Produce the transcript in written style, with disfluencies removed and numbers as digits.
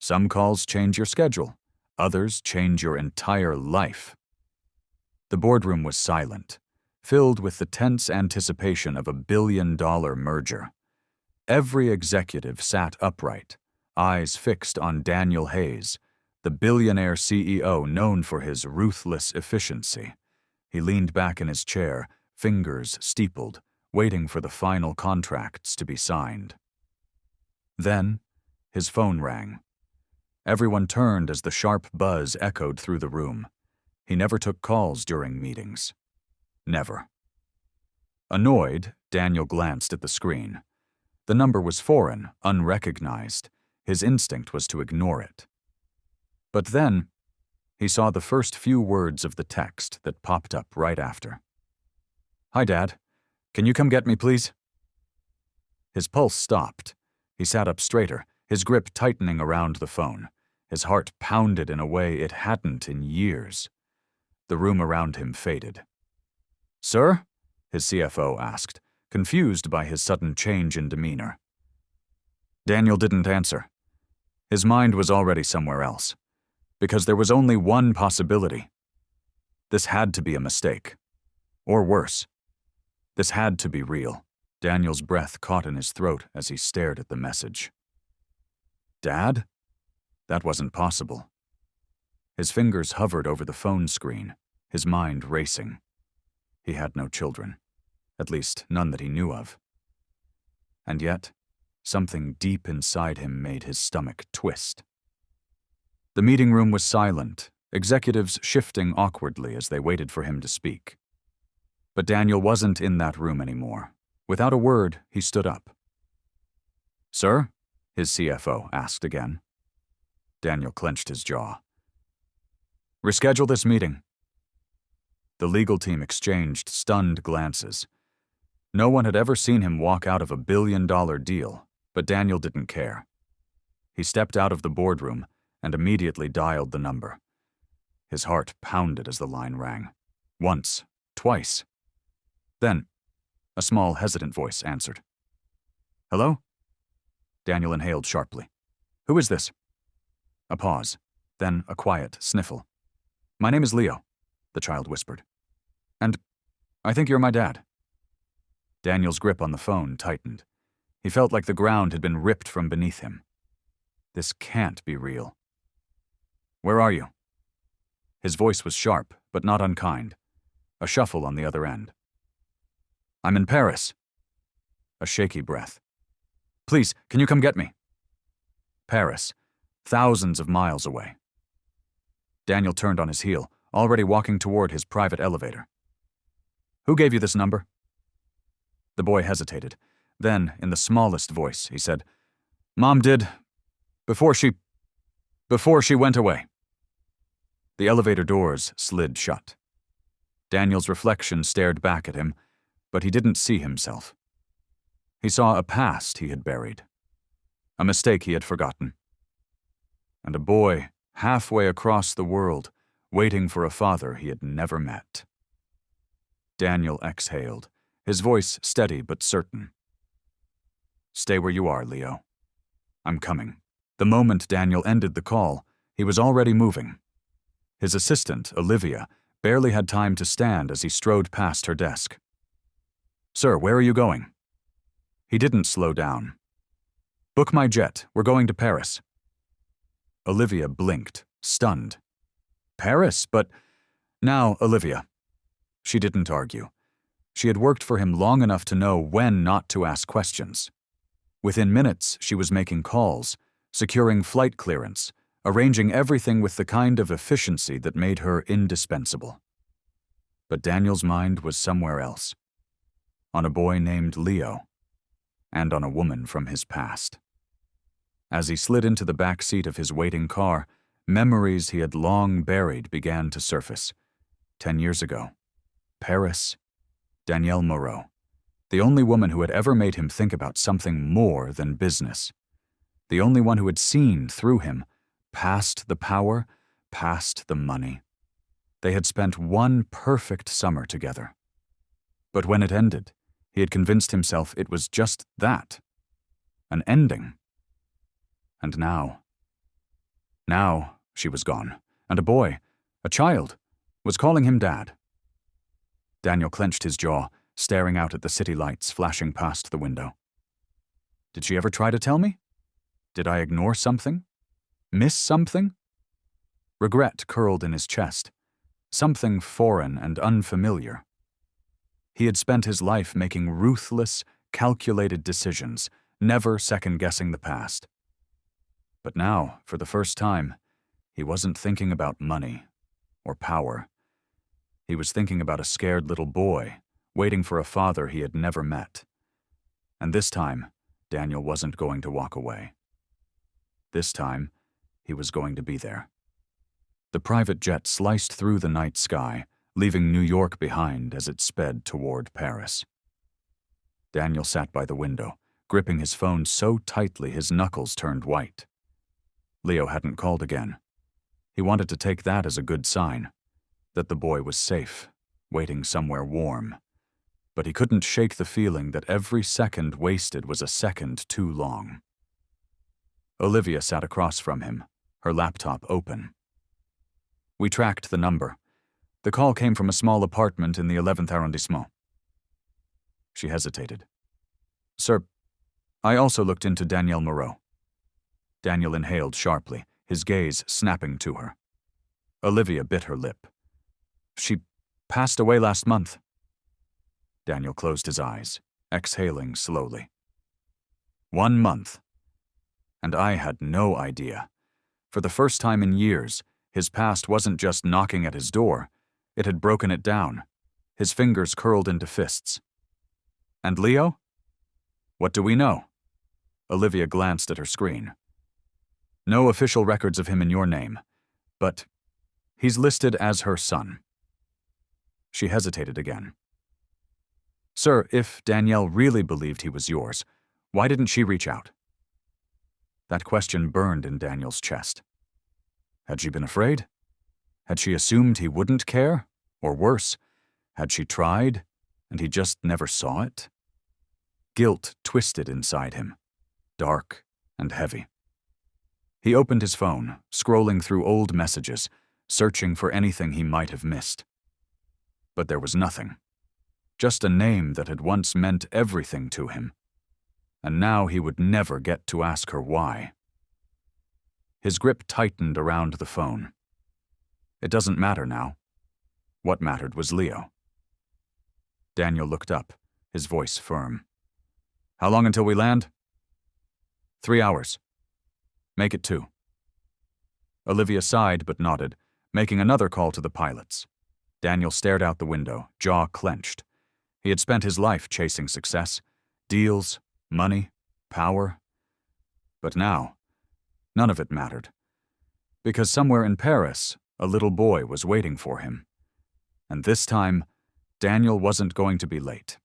Some calls change your schedule. Others change your entire life. The boardroom was silent, filled with the tense anticipation of a billion-dollar merger. Every executive sat upright, eyes fixed on Daniel Hayes, the billionaire CEO known for his ruthless efficiency. He leaned back in his chair, fingers steepled, waiting for the final contracts to be signed. Then, his phone rang. Everyone turned as the sharp buzz echoed through the room. He never took calls during meetings. Never. Annoyed, Daniel glanced at the screen. The number was foreign, unrecognized. His instinct was to ignore it. But then, he saw the first few words of the text that popped up right after. "Hi, Dad. Can you come get me, please?" His pulse stopped. He sat up straighter, his grip tightening around the phone. His heart pounded in a way it hadn't in years. The room around him faded. "Sir?" his CFO asked, confused by his sudden change in demeanor. Daniel didn't answer. His mind was already somewhere else, because there was only one possibility. This had to be a mistake. Or worse, this had to be real. Daniel's breath caught in his throat as he stared at the message. Dad? That wasn't possible. His fingers hovered over the phone screen, his mind racing. He had no children, at least none that he knew of. And yet, something deep inside him made his stomach twist. The meeting room was silent, executives shifting awkwardly as they waited for him to speak. But Daniel wasn't in that room anymore. Without a word, he stood up. "Sir?" his CFO asked again. Daniel clenched his jaw. "Reschedule this meeting." The legal team exchanged stunned glances. No one had ever seen him walk out of a billion-dollar deal, but Daniel didn't care. He stepped out of the boardroom and immediately dialed the number. His heart pounded as the line rang. Once, twice. Then, a small, hesitant voice answered. "Hello?" Daniel inhaled sharply. "Who is this?" A pause, then a quiet sniffle. "My name is Leo," the child whispered. "And I think you're my dad." Daniel's grip on the phone tightened. He felt like the ground had been ripped from beneath him. This can't be real. "Where are you?" His voice was sharp, but not unkind. A shuffle on the other end. "I'm in Paris." A shaky breath. "Please, can you come get me?" Paris, thousands of miles away. Daniel turned on his heel, already walking toward his private elevator. "Who gave you this number?" The boy hesitated. Then, in the smallest voice, he said, "Mom did, before she went away." The elevator doors slid shut. Daniel's reflection stared back at him, but he didn't see himself. He saw a past he had buried, a mistake he had forgotten, and a boy halfway across the world waiting for a father he had never met. Daniel exhaled, his voice steady but certain. "Stay where you are, Leo. I'm coming." The moment Daniel ended the call, he was already moving. His assistant, Olivia, barely had time to stand as he strode past her desk. "Sir, where are you going?" He didn't slow down. "Book my jet. We're going to Paris." Olivia blinked, stunned. "Paris? But now, Olivia." She didn't argue. She had worked for him long enough to know when not to ask questions. Within minutes, she was making calls, securing flight clearance, arranging everything with the kind of efficiency that made her indispensable. But Daniel's mind was somewhere else. On a boy named Leo, and on a woman from his past. As he slid into the back seat of his waiting car, memories he had long buried began to surface. 10 years ago. Paris. Danielle Moreau. The only woman who had ever made him think about something more than business. The only one who had seen through him, past the power, past the money. They had spent one perfect summer together. But when it ended, he had convinced himself it was just that. An ending. And now, Now she was gone, and a boy, a child, was calling him Dad. Daniel clenched his jaw, staring out at the city lights flashing past the window. Did she ever try to tell me? Did I ignore something? Miss something? Regret curled in his chest, something foreign and unfamiliar. He had spent his life making ruthless, calculated decisions, never second-guessing the past. But now, for the first time, he wasn't thinking about money or power. He was thinking about a scared little boy, waiting for a father he had never met. And this time, Daniel wasn't going to walk away. This time, he was going to be there. The private jet sliced through the night sky, leaving New York behind as it sped toward Paris. Daniel sat by the window, gripping his phone so tightly his knuckles turned white. Leo hadn't called again. He wanted to take that as a good sign, that the boy was safe, waiting somewhere warm. But he couldn't shake the feeling that every second wasted was a second too long. Olivia sat across from him, her laptop open. We tracked the number. The call came from a small apartment in the 11th arrondissement. She hesitated. Sir, I also looked into Danielle Moreau. Daniel inhaled sharply, his gaze snapping to her. Olivia bit her lip. She passed away last month. Daniel closed his eyes, exhaling slowly. 1 month. And I had no idea. For the first time in years, his past wasn't just knocking at his door. It had broken it down. His fingers curled into fists. And Leo? What do we know? Olivia glanced at her screen. No official records of him in your name, but he's listed as her son. She hesitated again. Sir, if Danielle really believed he was yours, why didn't she reach out? That question burned in Daniel's chest. Had she been afraid? Had she assumed he wouldn't care? Or worse, had she tried, and he just never saw it? Guilt twisted inside him, dark and heavy. He opened his phone, scrolling through old messages, searching for anything he might have missed. But there was nothing. Just a name that had once meant everything to him. And now he would never get to ask her why. His grip tightened around the phone. It doesn't matter now. What mattered was Leo. Daniel looked up, his voice firm. How long until we land? 3 hours. Make it 2. Olivia sighed but nodded, making another call to the pilots. Daniel stared out the window, jaw clenched. He had spent his life chasing success, deals, money, power. But now, none of it mattered. Because somewhere in Paris, a little boy was waiting for him. And this time, Daniel wasn't going to be late.